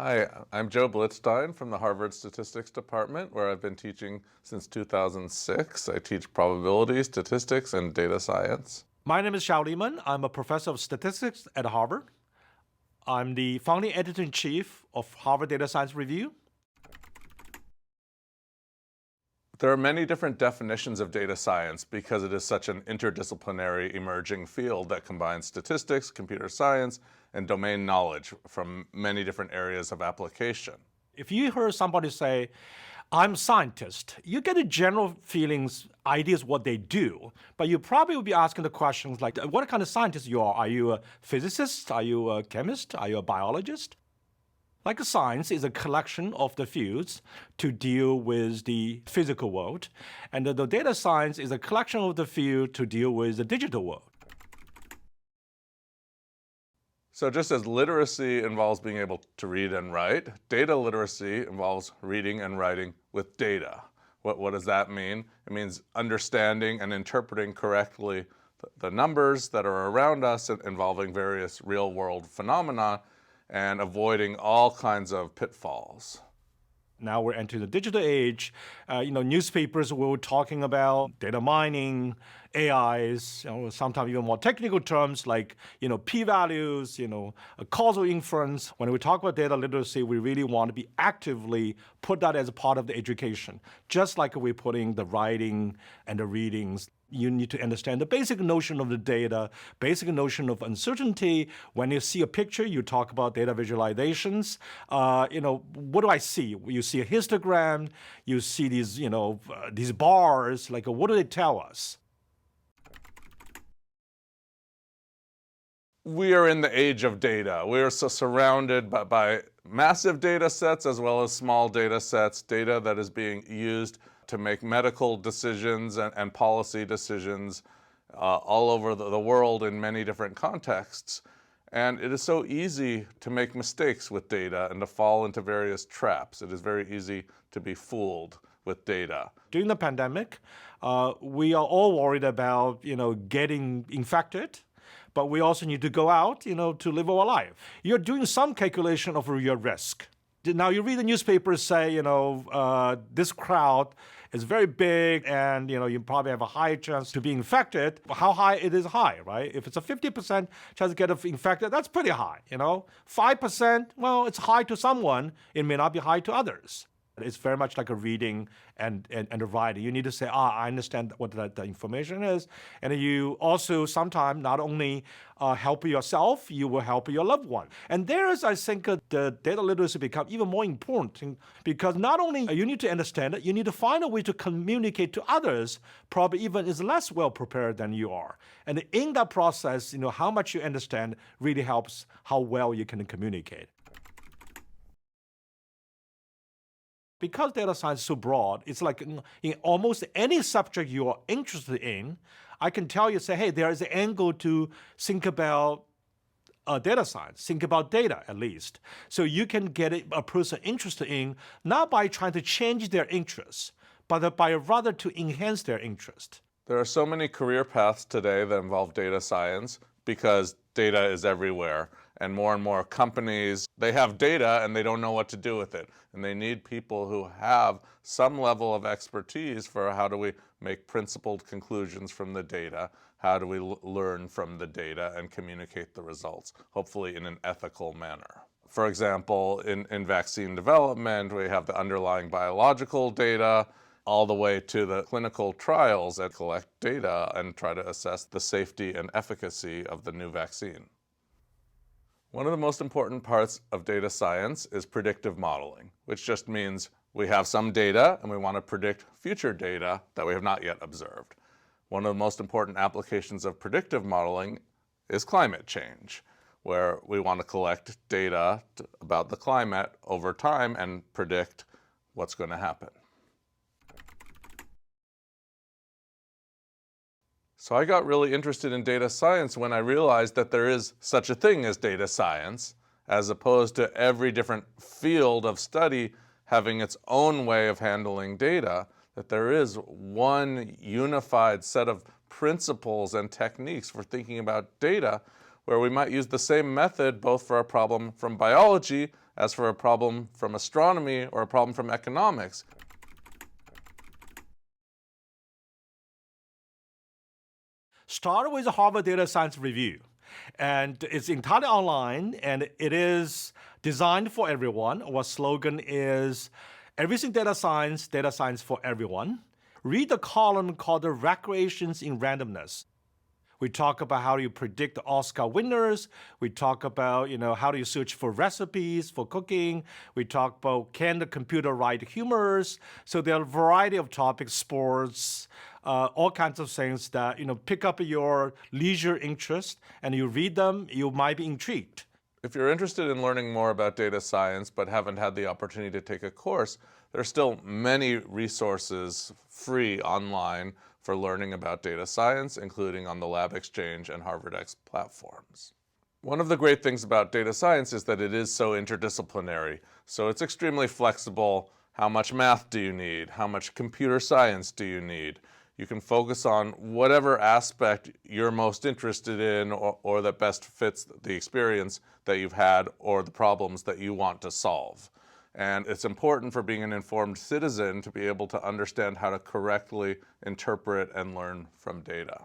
Hi, I'm Joe Blitzstein from the Harvard Statistics Department, where I've been teaching since 2006. I teach probability, statistics, and data science. My name is Xiao Liman. I'm a professor of statistics at Harvard. I'm the founding editor-in-chief of Harvard Data Science Review. There are many different definitions of data science because it is such an interdisciplinary emerging field that combines statistics, computer science, and domain knowledge from many different areas of application. If you heard somebody say, I'm a scientist, you get a general feelings, ideas what they do, but you probably will be asking the questions like, what kind of scientist you are? Are you a physicist? Are you a chemist? Are you a biologist? Like science is a collection of the fields to deal with the physical world, and the data science is a collection of the field to deal with the digital world. So just as literacy involves being able to read and write, data literacy involves reading and writing with data. What does that mean? It means understanding and interpreting correctly the numbers that are around us involving various real-world phenomena and avoiding all kinds of pitfalls. Now we're entering the digital age. Newspapers were talking about data mining, AIs, sometimes even more technical terms like, p-values, causal inference. When we talk about data literacy, we really want to be actively put that as a part of the education, just like we're putting the writing and the readings. You need to understand the basic notion of the data, basic notion of uncertainty. When you see a picture, you talk about data visualizations. What do I see? You see a histogram, you see these bars, like what do they tell us? We are in the age of data. We are so surrounded by massive data sets as well as small data sets, data that is being used to make medical decisions and policy decisions all over the world in many different contexts. And it is so easy to make mistakes with data and to fall into various traps. It is very easy to be fooled with data. During the pandemic, we are all worried about, getting infected. But we also need to go out, to live our life. You're doing some calculation of your risk. Now you read the newspapers say, this crowd is very big and, you probably have a high chance to be infected. How high it is high, right? If it's a 50% chance to get infected, that's pretty high, 5%, well, it's high to someone. It may not be high to others. It's very much like a reading and a writing. You need to say, I understand what the information is. And you also sometimes not only help yourself, you will help your loved one. And there is, I think, the data literacy become even more important because not only you need to understand it, you need to find a way to communicate to others, probably even is less well prepared than you are. And in that process, how much you understand really helps how well you can communicate. Because data science is so broad, it's like in almost any subject you are interested in, I can tell you, say, hey, there is an angle to think about data science, think about data at least. So you can get a person interested in, not by trying to change their interests, but by rather to enhance their interest. There are so many career paths today that involve data science because data is everywhere. And more companies, they have data and they don't know what to do with it. And they need people who have some level of expertise for how do we make principled conclusions from the data, how do we learn from the data and communicate the results, hopefully in an ethical manner. For example, in vaccine development, we have the underlying biological data all the way to the clinical trials that collect data and try to assess the safety and efficacy of the new vaccine. One of the most important parts of data science is predictive modeling, which just means we have some data and we want to predict future data that we have not yet observed. One of the most important applications of predictive modeling is climate change, where we want to collect data about the climate over time and predict what's going to happen. So I got really interested in data science when I realized that there is such a thing as data science, as opposed to every different field of study having its own way of handling data, that there is one unified set of principles and techniques for thinking about data where we might use the same method both for a problem from biology as for a problem from astronomy or a problem from economics. Start with the Harvard Data Science Review. And it's entirely online, and it is designed for everyone. Our slogan is everything data science for everyone. Read the column called The Recreations in Randomness. We talk about how you predict the Oscar winners. We talk about, how do you search for recipes for cooking. We talk about can the computer write humors. So there are a variety of topics, sports, all kinds of things that, pick up your leisure interest, and you read them, you might be intrigued. If you're interested in learning more about data science but haven't had the opportunity to take a course, there are still many resources free online for learning about data science, including on the LabXchange and HarvardX platforms. One of the great things about data science is that it is so interdisciplinary. So it's extremely flexible. How much math do you need? How much computer science do you need? You can focus on whatever aspect you're most interested in or that best fits the experience that you've had or the problems that you want to solve. And it's important for being an informed citizen to be able to understand how to correctly interpret and learn from data.